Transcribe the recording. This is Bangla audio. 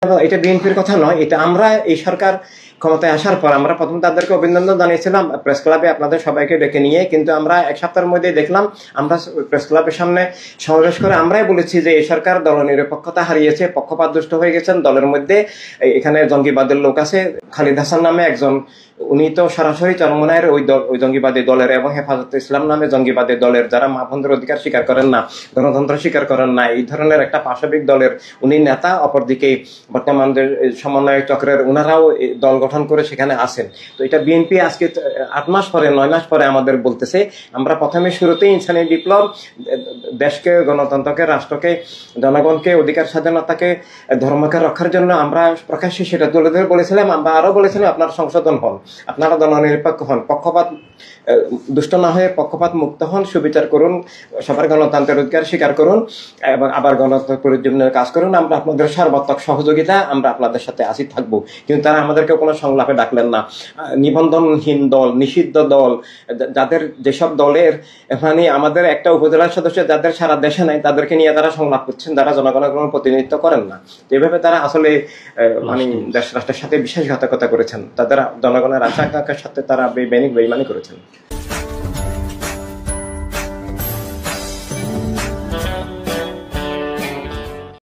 এটা বিএনপির কথা নয়, এটা আমরা এই সরকার ক্ষমতায় আসার পর আমরা প্রথম তাদেরকে অভিনন্দন জানিয়েছিলাম প্রেস ক্লাবে আপনাদের সবাইকে ডেকে নিয়ে, কিন্তু আমরা এক সপ্তাহের মধ্যে দেখলাম আমরা প্রেস ক্লাবের সামনে সমাবেশ করে আমরাই বলেছি যে এই সরকার দলনিরপেক্ষতা হারিয়েছে, পক্ষপাত দুষ্ট হয়ে গেছেন দলের মধ্যে। এখানে জঙ্গিবাদের লোক আছে, খালিদ হাসান নামে একজন, উনি তো সরাসরি চরমনায়ের ওই জঙ্গিবাদী দলের এবং হেফাজতে ইসলাম নামে জঙ্গিবাদী দলের, যারা মা বোনদের অধিকার স্বীকার করেন না, গণতন্ত্র স্বীকার করেন না, এই ধরনের একটা পাশবিক দলের উনি নেতা। অপরদিকে বর্তমান সমন্বয় চক্রের উনারাও দল গঠন করে সেখানে আসেন। তো এটা বিএনপি আজকে 8 মাস পরে 9 মাস পরে আমাদের বলতেছে আমরা প্রথমে শুরুতেই ইনসানি বিপ্লব, দেশকে, গণতন্ত্রকে, রাষ্ট্রকে, জনগণকে, অধিকার স্বাধীনতাকে, ধর্মকে রক্ষার জন্য আমরা প্রকাশ্যে সেটা তুলে ধরে বলেছিলাম। আমরা আরো বলেছিলাম আপনারা সংশোধন হন, আপনারা দলনিরপেক্ষ হন, পক্ষপাত দুষ্ট না হয়ে পক্ষপাত মুক্ত হন, সুবিচার করুন, সবার গণতন্ত্রের অধিকার স্বীকার করুন এবং আবার গণতন্ত্রের জন্য কাজ করুন। আমরা আপনাদের সর্বাত্মক সহযোগিতা, আমরা আপনাদের সাথে আসি থাকবো। কিন্তু তারা আমাদেরকে কোনো সংলাপে ডাকলেন না। নিবন্ধনহীন দল, নিষিদ্ধ দল, যাদের যেসব দলের মানে আমাদের একটা উপজেলার সদস্য যাদের সারা দেশে নাই, তাদেরকে নিয়ে তারা সংলাপ করছেন, যারা জনগণের কোনো প্রতিনিধিত্ব করেন না। এভাবে তারা আসলে মানে দেশ রাষ্ট্রের সাথে বিশ্বাসঘাতকতা করেছেন, তাদের জনগণের আশা আকাঙ্ক্ষার সাথে তারা বেইমানি করেছেন।